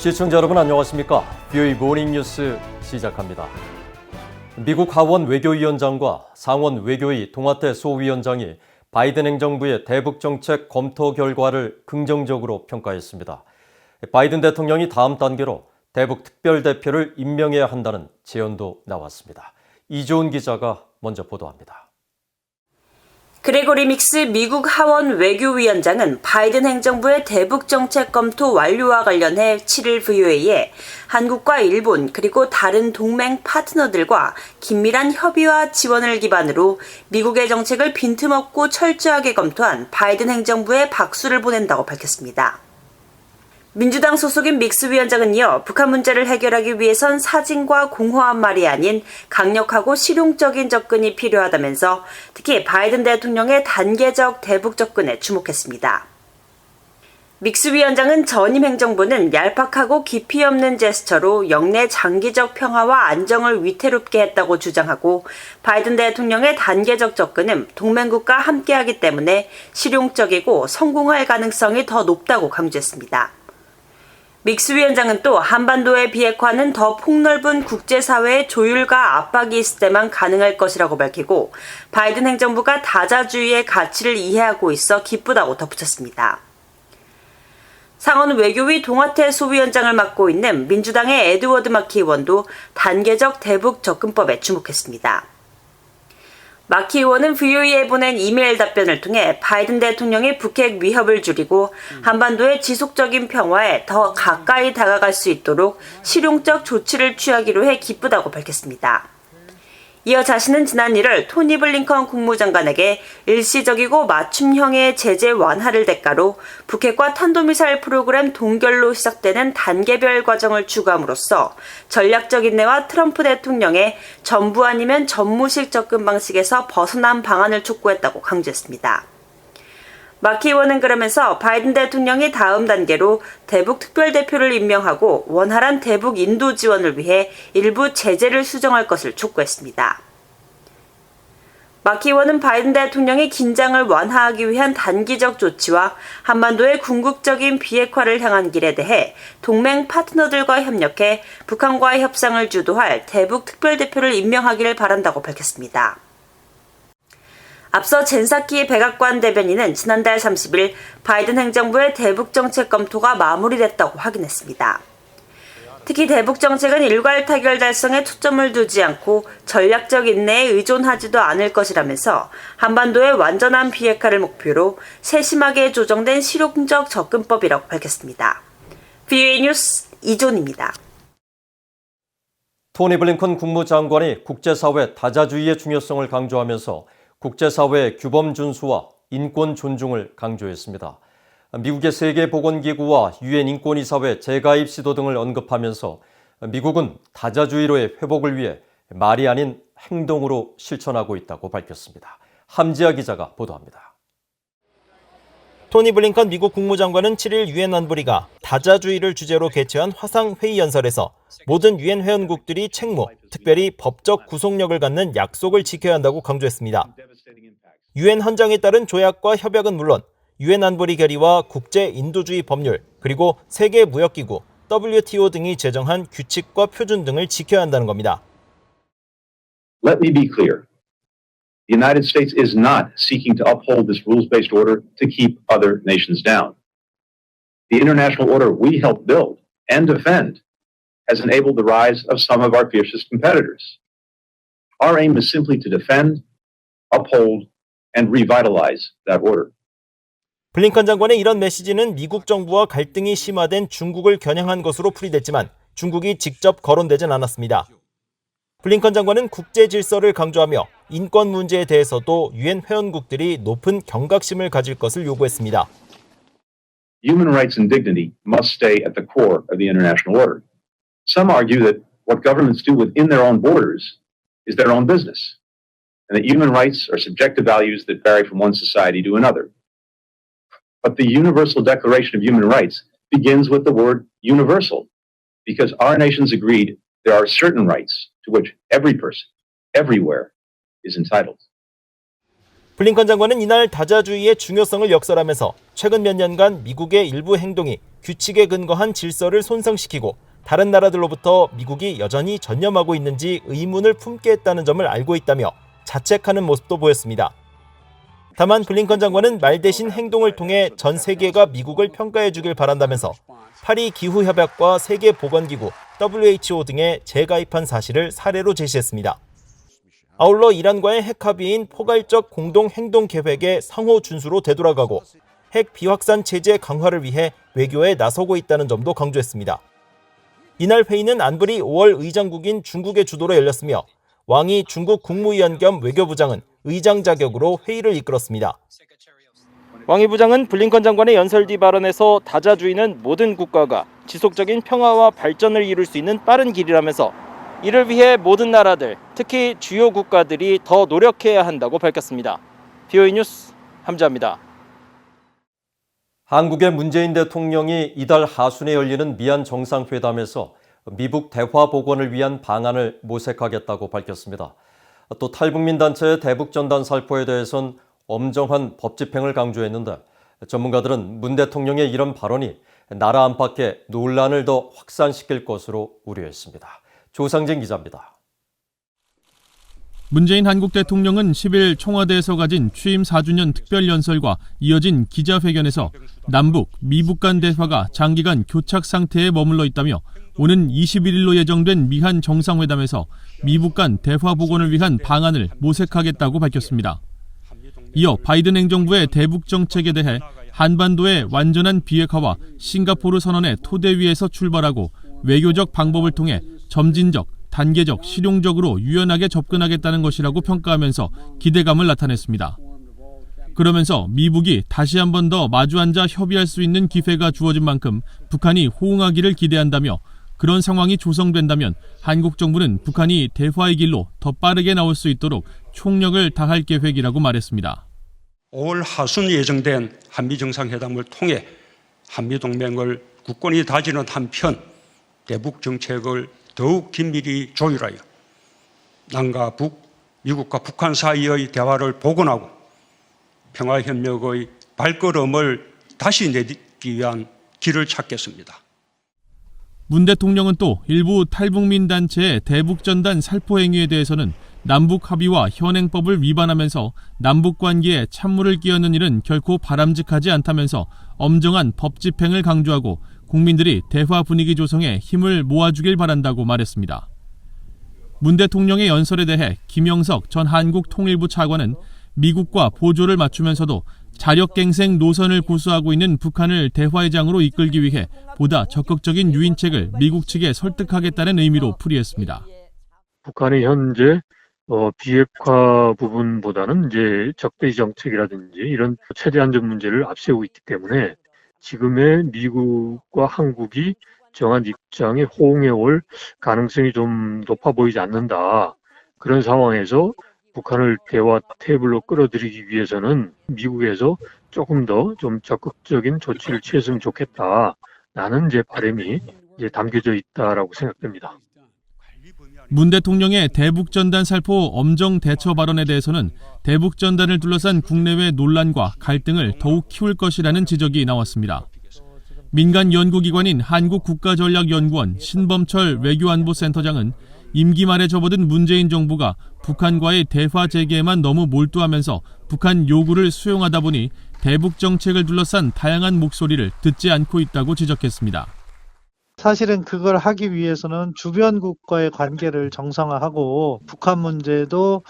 시청자 여러분 안녕하십니까? VOA 모닝뉴스 시작합니다. 미국 하원 외교위원장과 상원 외교위 동아태 소위원장이 바이든 행정부의 대북 정책 검토 결과를 긍정적으로 평가했습니다. 바이든 대통령이 다음 단계로 대북 특별대표를 임명해야 한다는 제언도 나왔습니다. 이조은 기자가 먼저 보도합니다. 그레고리 믹스 미국 하원 외교위원장은 바이든 행정부의 대북 정책 검토 완료와 관련해 7일 VOA에 한국과 일본 그리고 다른 동맹 파트너들과 긴밀한 협의와 지원을 기반으로 미국의 정책을 빈틈없고 철저하게 검토한 바이든 행정부에 박수를 보낸다고 밝혔습니다. 민주당 소속인 믹스 위원장은 이어 북한 문제를 해결하기 위해선 사진과 공허한 말이 아닌 강력하고 실용적인 접근이 필요하다면서 특히 바이든 대통령의 단계적 대북 접근에 주목했습니다. 믹스 위원장은 전임 행정부는 얄팍하고 깊이 없는 제스처로 영내 장기적 평화와 안정을 위태롭게 했다고 주장하고 바이든 대통령의 단계적 접근은 동맹국과 함께하기 때문에 실용적이고 성공할 가능성이 더 높다고 강조했습니다. 믹스 위원장은 또 한반도의 비핵화는 더 폭넓은 국제사회의 조율과 압박이 있을 때만 가능할 것이라고 밝히고 바이든 행정부가 다자주의의 가치를 이해하고 있어 기쁘다고 덧붙였습니다. 상원 외교위 동아태 소위원장을 맡고 있는 민주당의 에드워드 마키 의원도 단계적 대북 접근법에 주목했습니다. 마키 의원은 VOA에 보낸 이메일 답변을 통해 바이든 대통령이 북핵 위협을 줄이고 한반도의 지속적인 평화에 더 가까이 다가갈 수 있도록 실용적 조치를 취하기로 해 기쁘다고 밝혔습니다. 이어 자신은 지난 1월 토니 블링컨 국무장관에게 일시적이고 맞춤형의 제재 완화를 대가로 북핵과 탄도미사일 프로그램 동결로 시작되는 단계별 과정을 추구함으로써 전략적 인내와 트럼프 대통령의 전부 아니면 전무식 접근 방식에서 벗어난 방안을 촉구했다고 강조했습니다. 마키 의원은 그러면서 바이든 대통령이 다음 단계로 대북 특별대표를 임명하고 원활한 대북 인도 지원을 위해 일부 제재를 수정할 것을 촉구했습니다. 마키 의원은 바이든 대통령이 긴장을 완화하기 위한 단기적 조치와 한반도의 궁극적인 비핵화를 향한 길에 대해 동맹 파트너들과 협력해 북한과의 협상을 주도할 대북 특별대표를 임명하기를 바란다고 밝혔습니다. 앞서 젠사키 백악관 대변인은 지난달 30일 바이든 행정부의 대북 정책 검토가 마무리됐다고 확인했습니다. 특히 대북 정책은 일괄 타결 달성에 초점을 두지 않고 전략적 인내에 의존하지도 않을 것이라면서 한반도의 완전한 비핵화를 목표로 세심하게 조정된 실용적 접근법이라고 밝혔습니다. VOA 뉴스 이존입니다. 토니 블링컨 국무장관이 국제사회 다자주의의 중요성을 강조하면서 국제사회의 규범 준수와 인권 존중을 강조했습니다. 미국의 세계보건기구와 유엔 인권이사회 재가입 시도 등을 언급하면서 미국은 다자주의로의 회복을 위해 말이 아닌 행동으로 실천하고 있다고 밝혔습니다. 함지아 기자가 보도합니다. 토니 블링컨 미국 국무장관은 7일 유엔 안보리가 다자주의를 주제로 개최한 화상회의 연설에서 모든 유엔 회원국들이 책무, 특별히 법적 구속력을 갖는 약속을 지켜야 한다고 강조했습니다. 유엔 헌장에 따른 조약과 협약은 물론 유엔 안보리 결의와 국제 인도주의 법률, 그리고 세계무역기구, WTO 등이 제정한 규칙과 표준 등을 지켜야 한다는 겁니다. Let me be clear. The United States is not seeking to uphold this rules-based order to keep other nations down. The international order we helped build and defend has enabled the rise of some of our fiercest competitors. Our aim is simply to defend, uphold, and revitalize that order. 블링컨 장관의 이런 메시지는 미국 정부와 갈등이 심화된 중국을 겨냥한 것으로 풀이됐지만 중국이 직접 거론되진 않았습니다. 블링컨 장관은 국제 질서를 강조하며 인권 문제에 대해서도 유엔 회원국들이 높은 경각심을 가질 것을 요구했습니다. Human rights and dignity must stay at the core of the international order. Some argue that what governments do within their own borders is their own business, and that human rights are subjective values that vary from one society to another. But the Universal Declaration of Human Rights begins with the word universal, because our nations agreed there are certain rights to which every person, everywhere, is entitled. 블링컨 장관은 이날 다자주의의 중요성을 역설하면서 최근 몇 년간 미국의 일부 행동이 규칙에 근거한 질서를 손상시키고 다른 나라들로부터 미국이 여전히 전념하고 있는지 의문을 품게 했다는 점을 알고 있다며 자책하는 모습도 보였습니다. 다만 블링컨 장관은 말 대신 행동을 통해 전 세계가 미국을 평가해 주길 바란다면서 파리 기후협약과 세계보건기구, WHO 등에 재가입한 사실을 사례로 제시했습니다. 아울러 이란과의 핵 합의인 포괄적 공동행동계획의 상호 준수로 되돌아가고 핵 비확산 체제 강화를 위해 외교에 나서고 있다는 점도 강조했습니다. 이날 회의는 안보리 5월 의장국인 중국의 주도로 열렸으며 왕이 중국 국무위원 겸 외교부장은 의장 자격으로 회의를 이끌었습니다. 왕이 부장은 블링컨 장관의 연설 뒤 발언에서 다자주의는 모든 국가가 지속적인 평화와 발전을 이룰 수 있는 빠른 길이라면서 이를 위해 모든 나라들, 특히 주요 국가들이 더 노력해야 한다고 밝혔습니다. BOE 뉴스 함자입니다. 한국의 문재인 대통령이 이달 하순에 열리는 미얀 정상회담에서 미북 대화 복원을 위한 방안을 모색하겠다고 밝혔습니다. 또 탈북민 단체의 대북전단 살포에 대해선 엄정한 법 집행을 강조했는데 전문가들은 문 대통령의 이런 발언이 나라 안팎에 논란을 더 확산시킬 것으로 우려했습니다. 조상진 기자입니다. 문재인 한국 대통령은 10일 청와대에서 가진 취임 4주년 특별연설과 이어진 기자회견에서 남북, 미북 간 대화가 장기간 교착 상태에 머물러 있다며 오는 21일로 예정된 미한 정상회담에서 미북 간 대화 복원을 위한 방안을 모색하겠다고 밝혔습니다. 이어 바이든 행정부의 대북 정책에 대해 한반도의 완전한 비핵화와 싱가포르 선언의 토대 위에서 출발하고 외교적 방법을 통해 점진적, 단계적, 실용적으로 유연하게 접근하겠다는 것이라고 평가하면서 기대감을 나타냈습니다. 그러면서 미북이 다시 한 번 더 마주 앉아 협의할 수 있는 기회가 주어진 만큼 북한이 호응하기를 기대한다며 그런 상황이 조성된다면 한국 정부는 북한이 대화의 길로 더 빠르게 나올 수 있도록 총력을 다할 계획이라고 말했습니다. 5월 하순 예정된 한미정상회담을 통해 한미동맹을 굳건히 다지는 한편 대북 정책을 더욱 긴밀히 조율하여 남과 북, 미국과 북한 사이의 대화를 복원하고 평화협력의 발걸음을 다시 내딛기 위한 길을 찾겠습니다. 문 대통령은 또 일부 탈북민 단체의 대북전단 살포 행위에 대해서는 남북 합의와 현행법을 위반하면서 남북 관계에 찬물을 끼얹는 일은 결코 바람직하지 않다면서 엄정한 법 집행을 강조하고 국민들이 대화 분위기 조성에 힘을 모아주길 바란다고 말했습니다. 문 대통령의 연설에 대해 김영석 전 한국통일부 차관은 미국과 보조를 맞추면서도 자력갱생 노선을 고수하고 있는 북한을 대화의 장으로 이끌기 위해 보다 적극적인 유인책을 미국 측에 설득하겠다는 의미로 풀이했습니다. 북한이 현재 비핵화 부분보다는 이제 적대시 정책이라든지 이런 최대 안전 문제를 앞세우고 있기 때문에 지금의 미국과 한국이 정한 입장에 호응해 올 가능성이 좀 높아 보이지 않는다. 그런 상황에서 북한을 대화 테이블로 끌어들이기 위해서는 미국에서 조금 더 좀 적극적인 조치를 취했으면 좋겠다라는 제 바람이 이제 담겨져 있다라고 생각됩니다. 문 대통령의 대북전단 살포 엄정 대처 발언에 대해서는 대북전단을 둘러싼 국내외 논란과 갈등을 더욱 키울 것이라는 지적이 나왔습니다. 민간 연구기관인 한국국가전략연구원 신범철 외교안보센터장은 임기 말에 접어든 문재인 정부가 북한과의 대화 재개에만 너무 몰두하면서 북한 요구를 수용하다 보니 대북 정책을 둘러싼 다양한 목소리를 듣지 않고 있다고 지적했습니다. 사실은 그걸 하기 위해서는 주변국과의 관계를 정상화하고 북한 문제도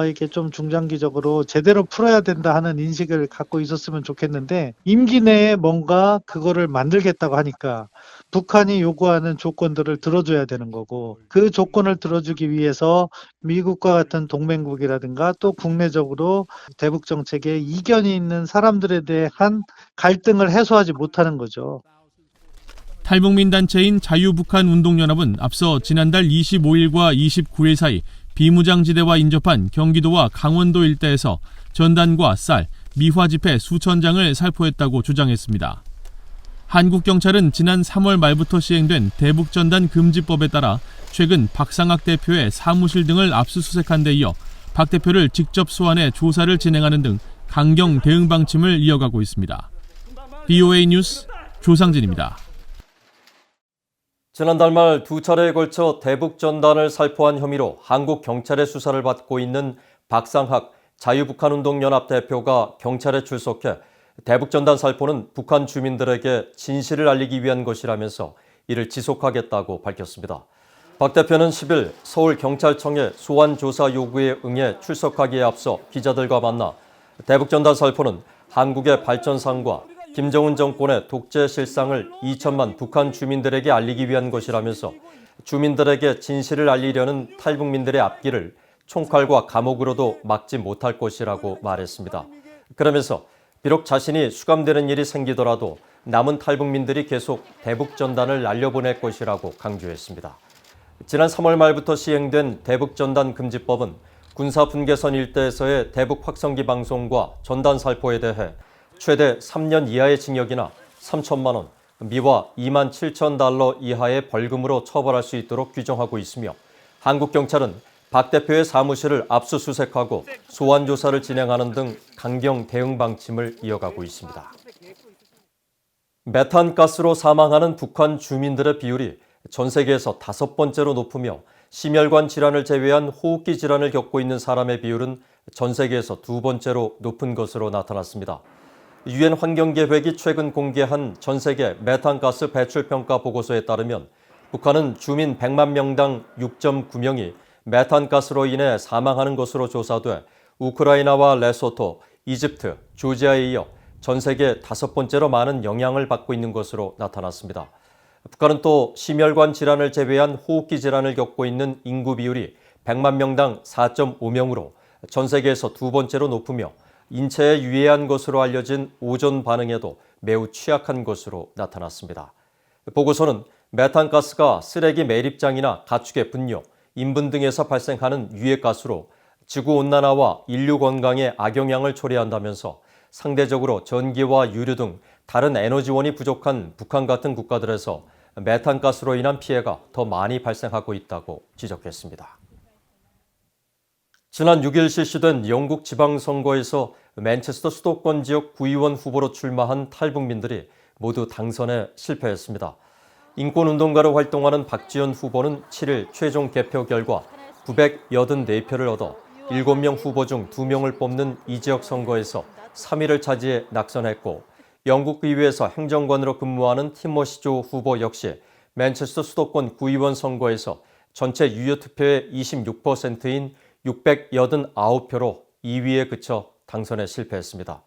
이렇게 좀 중장기적으로 제대로 풀어야 된다 하는 인식을 갖고 있었으면 좋겠는데 임기 내에 뭔가 그거를 만들겠다고 하니까 북한이 요구하는 조건들을 들어줘야 되는 거고 그 조건을 들어주기 위해서 미국과 같은 동맹국이라든가 또 국내적으로 대북 정책에 이견이 있는 사람들에 대한 갈등을 해소하지 못하는 거죠. 탈북민 단체인 자유북한운동연합은 앞서 지난달 25일과 29일 사이 비무장지대와 인접한 경기도와 강원도 일대에서 전단과 쌀, 미화 지폐 수천 장을 살포했다고 주장했습니다. 한국 경찰은 지난 3월 말부터 시행된 대북전단 금지법에 따라 최근 박상학 대표의 사무실 등을 압수수색한 데 이어 박 대표를 직접 소환해 조사를 진행하는 등 강경 대응 방침을 이어가고 있습니다. BOA 뉴스 조상진입니다. 지난달 말 두 차례에 걸쳐 대북 전단을 살포한 혐의로 한국 경찰의 수사를 받고 있는 박상학 자유북한운동연합 대표가 경찰에 출석해 대북 전단 살포는 북한 주민들에게 진실을 알리기 위한 것이라면서 이를 지속하겠다고 밝혔습니다. 박 대표는 10일 서울경찰청의 소환조사 요구에 응해 출석하기에 앞서 기자들과 만나 대북 전단 살포는 한국의 발전상과 김정은 정권의 독재 실상을 2천만 북한 주민들에게 알리기 위한 것이라면서 주민들에게 진실을 알리려는 탈북민들의 앞길을 총칼과 감옥으로도 막지 못할 것이라고 말했습니다. 그러면서 비록 자신이 수감되는 일이 생기더라도 남은 탈북민들이 계속 대북 전단을 날려보낼 것이라고 강조했습니다. 지난 3월 말부터 시행된 대북 전단 금지법은 군사 분계선 일대에서의 대북 확성기 방송과 전단 살포에 대해 최대 3년 이하의 징역이나 3천만 원, 미화 2만 7천 달러 이하의 벌금으로 처벌할 수 있도록 규정하고 있으며 한국 경찰은 박 대표의 사무실을 압수수색하고 소환 조사를 진행하는 등 강경 대응 방침을 이어가고 있습니다. 메탄가스로 사망하는 북한 주민들의 비율이 전 세계에서 5번째로 높으며 심혈관 질환을 제외한 호흡기 질환을 겪고 있는 사람의 비율은 전 세계에서 2번째로 높은 것으로 나타났습니다. 유엔 환경계획이 최근 공개한 전 세계 메탄가스 배출 평가 보고서에 따르면 북한은 주민 100만 명당 6.9명이 메탄가스로 인해 사망하는 것으로 조사돼 우크라이나와 레소토, 이집트, 조지아에 이어 전 세계 5번째로 많은 영향을 받고 있는 것으로 나타났습니다. 북한은 또 심혈관 질환을 제외한 호흡기 질환을 겪고 있는 인구 비율이 100만 명당 4.5명으로 전 세계에서 2번째로 높으며 인체에 유해한 것으로 알려진 오존 반응에도 매우 취약한 것으로 나타났습니다. 보고서는 메탄가스가 쓰레기 매립장이나 가축의 분뇨, 인분 등에서 발생하는 유해가스로 지구온난화와 인류 건강에 악영향을 초래한다면서 상대적으로 전기와 유류 등 다른 에너지원이 부족한 북한 같은 국가들에서 메탄가스로 인한 피해가 더 많이 발생하고 있다고 지적했습니다. 지난 6일 실시된 영국 지방선거에서 맨체스터 수도권 지역 구의원 후보로 출마한 탈북민들이 모두 당선에 실패했습니다. 인권운동가로 활동하는 박지원 후보는 7일 최종 개표 결과 984표를 얻어 7명 후보 중 2명을 뽑는 이 지역 선거에서 3위를 차지해 낙선했고 영국 의회에서 행정관으로 근무하는 티머시 조 후보 역시 맨체스터 수도권 구의원 선거에서 전체 유효 투표의 26%인 689표로 2위에 그쳐 당선에 실패했습니다.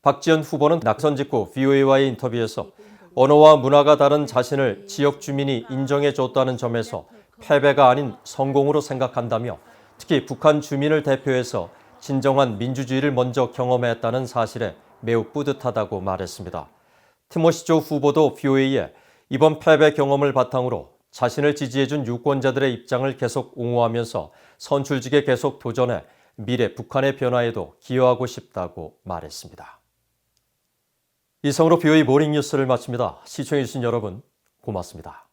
박지원 후보는 낙선 직후 VOA와의 인터뷰에서 언어와 문화가 다른 자신을 지역 주민이 인정해줬다는 점에서 패배가 아닌 성공으로 생각한다며 특히 북한 주민을 대표해서 진정한 민주주의를 먼저 경험했다는 사실에 매우 뿌듯하다고 말했습니다. 티머시 조 후보도 VOA에 이번 패배 경험을 바탕으로 자신을 지지해준 유권자들의 입장을 계속 옹호하면서 선출직에 계속 도전해 미래 북한의 변화에도 기여하고 싶다고 말했습니다. 이상으로 BOA 모닝뉴스를 마칩니다. 시청해주신 여러분 고맙습니다.